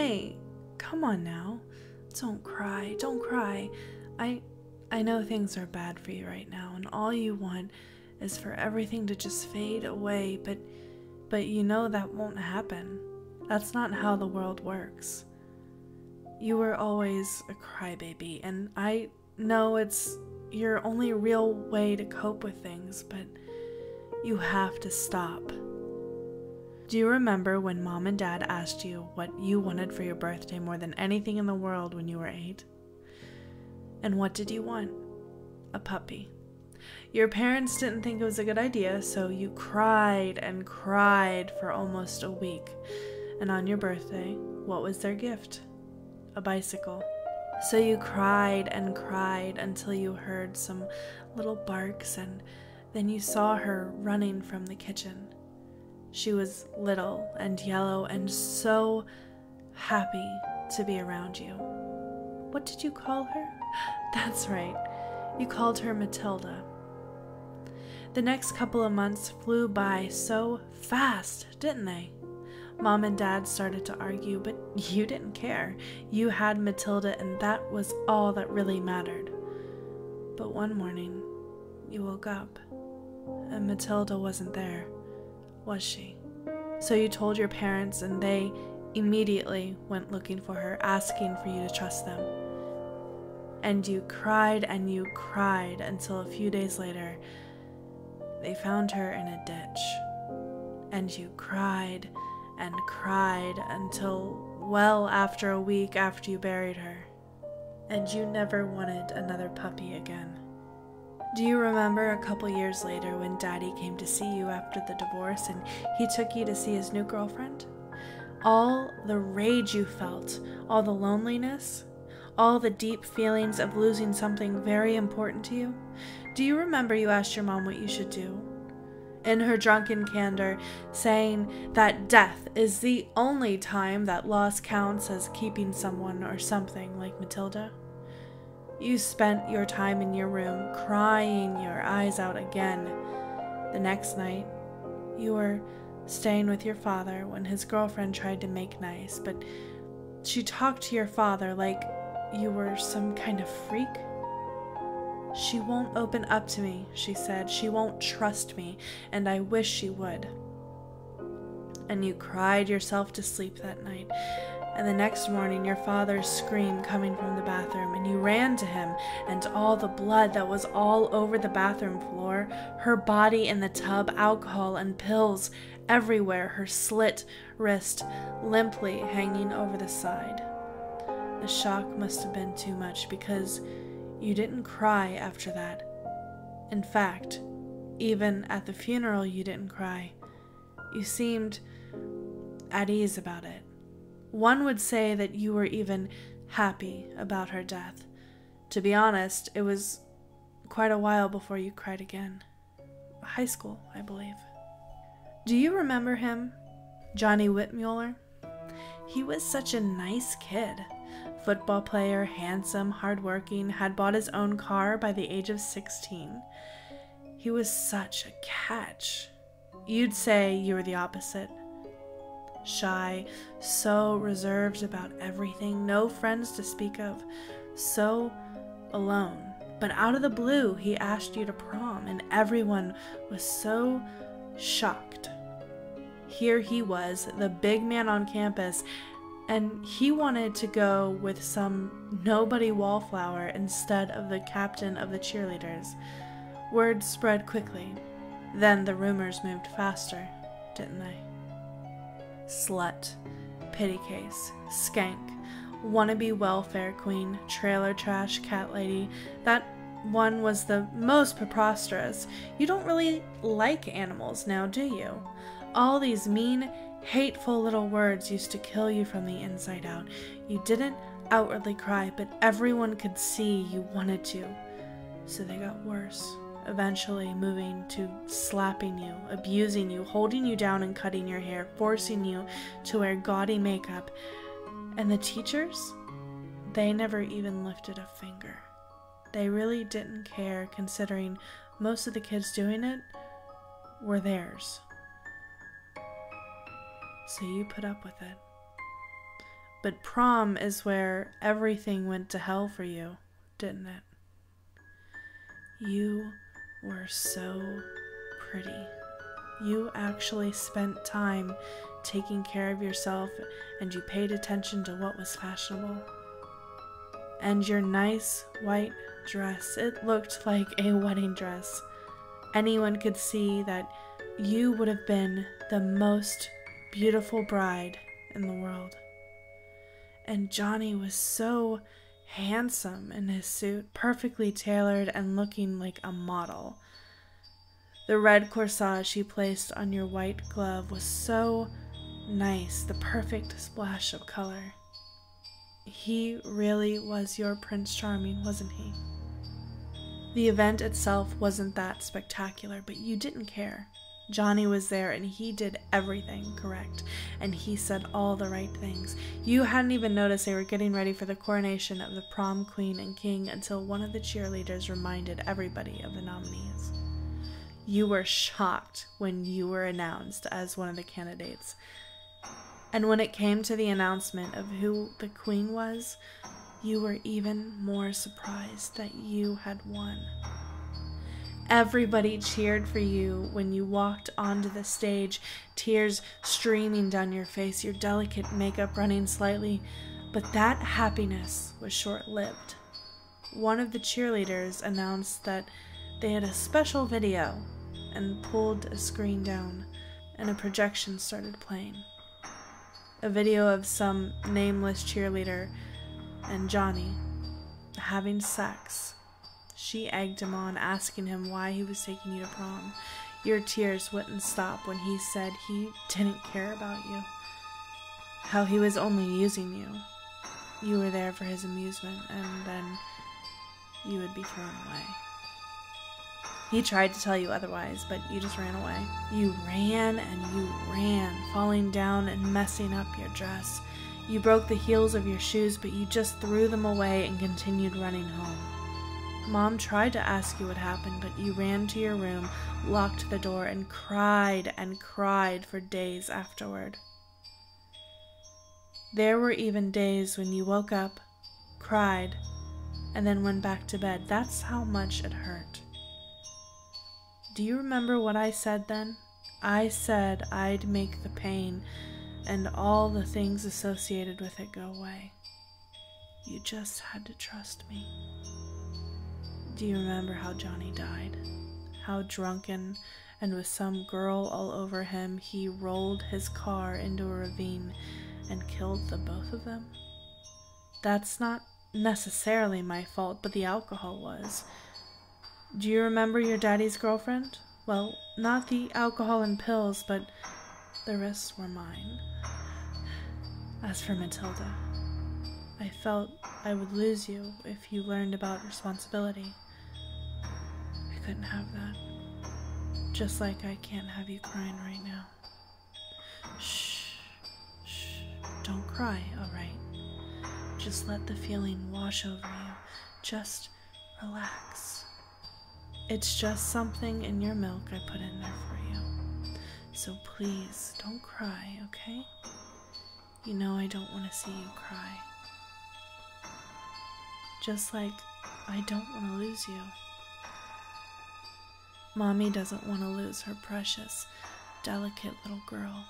Hey, come on now. Don't cry, don't cry. I know things are bad for you right now, and all you want is for everything to just fade away, but you know that won't happen. That's not how the world works. You were always a crybaby, and I know it's your only real way to cope with things, but you have to stop. Do you remember when Mom and Dad asked you what you wanted for your birthday more than anything in the world when you were 8? And what did you want? A puppy. Your parents didn't think it was a good idea, so you cried and cried for almost a week. And on your birthday, what was their gift? A bicycle. So you cried and cried until you heard some little barks, and then you saw her running from the kitchen. She was little and yellow and so happy to be around you. What did you call her? That's right, you called her Matilda. The next couple of months flew by so fast, didn't they? Mom and Dad started to argue, but you didn't care. You had Matilda, and that was all that really mattered. But one morning, you woke up, and Matilda wasn't there, was she? So you told your parents, and they immediately went looking for her, asking for you to trust them. And you cried until a few days later, they found her in a ditch. And you cried and cried until well after a week after you buried her. And you never wanted another puppy again. Do you remember a couple years later when Daddy came to see you after the divorce and he took you to see his new girlfriend? All the rage you felt, all the loneliness, all the deep feelings of losing something very important to you? Do you remember you asked your mom what you should do? In her drunken candor, saying that death is the only time that loss counts as keeping someone or something like Matilda. You spent your time in your room crying your eyes out again. The next night, you were staying with your father when his girlfriend tried to make nice, but she talked to your father like you were some kind of freak. She won't open up to me, she said. She won't trust me, and I wish she would. And you cried yourself to sleep that night. And the next morning, your father screamed coming from the bathroom, and you ran to him, and all the blood that was all over the bathroom floor, her body in the tub, alcohol and pills everywhere, her slit wrist limply hanging over the side. The shock must have been too much, because you didn't cry after that. In fact, even at the funeral you didn't cry. You seemed at ease about it. One would say that you were even happy about her death. To be honest, it was quite a while before you cried again. High school, I believe. Do you remember him? Johnny Whitmuller? He was such a nice kid. Football player, handsome, hardworking, had bought his own car by the age of 16. He was such a catch. You'd say you were the opposite. Shy, so reserved about everything, no friends to speak of, so alone. But out of the blue, he asked you to prom, and everyone was so shocked. Here he was, the big man on campus, and he wanted to go with some nobody wallflower instead of the captain of the cheerleaders. Word spread quickly. Then the rumors moved faster, didn't they? Slut, pity case, skank, wannabe welfare queen, trailer trash cat lady. That one was the most preposterous. You don't really like animals now, do you? All these mean, hateful little words used to kill you from the inside out. You didn't outwardly cry, but everyone could see you wanted to. So they got worse, eventually moving to slapping you, abusing you, holding you down and cutting your hair, forcing you to wear gaudy makeup. And the teachers? They never even lifted a finger. They really didn't care, considering most of the kids doing it were theirs. So you put up with it. But prom is where everything went to hell for you, didn't it? You were so pretty. You actually spent time taking care of yourself, and you paid attention to what was fashionable. And your nice white dress, it looked like a wedding dress. Anyone could see that you would have been the most beautiful bride in the world. And Johnny was so handsome in his suit, perfectly tailored and looking like a model. The red corsage he placed on your white glove was so nice, the perfect splash of color. He really was your Prince Charming, wasn't he? The event itself wasn't that spectacular, but you didn't care. Johnny was there and he did everything correct, and he said all the right things. You hadn't even noticed they were getting ready for the coronation of the prom queen and king until one of the cheerleaders reminded everybody of the nominees. You were shocked when you were announced as one of the candidates. And when it came to the announcement of who the queen was, you were even more surprised that you had won. Everybody cheered for you when you walked onto the stage, tears streaming down your face, your delicate makeup running slightly, but that happiness was short-lived. One of the cheerleaders announced that they had a special video and pulled a screen down, and a projection started playing. A video of some nameless cheerleader and Johnny having sex. She egged him on, asking him why he was taking you to prom. Your tears wouldn't stop when he said he didn't care about you, how he was only using you. You were there for his amusement, and then you would be thrown away. He tried to tell you otherwise, but you just ran away. You ran and you ran, falling down and messing up your dress. You broke the heels of your shoes, but you just threw them away and continued running home. Mom tried to ask you what happened, but you ran to your room, locked the door, and cried for days afterward. There were even days when you woke up, cried, and then went back to bed. That's how much it hurt. Do you remember what I said then? I said I'd make the pain and all the things associated with it go away. You just had to trust me. Do you remember how Johnny died? How drunken and with some girl all over him, he rolled his car into a ravine and killed the both of them? That's not necessarily my fault, but the alcohol was. Do you remember your daddy's girlfriend? Well, not the alcohol and pills, but the risks were mine. As for Matilda, I felt I would lose you if you learned about responsibility. I couldn't have that. Just like I can't have you crying right now. Shh. Don't cry, alright? Just let the feeling wash over you. Just relax. It's just something in your milk I put in there for you. So please, don't cry, okay? You know I don't want to see you cry. Just like I don't want to lose you. Mommy doesn't want to lose her precious, delicate little girl.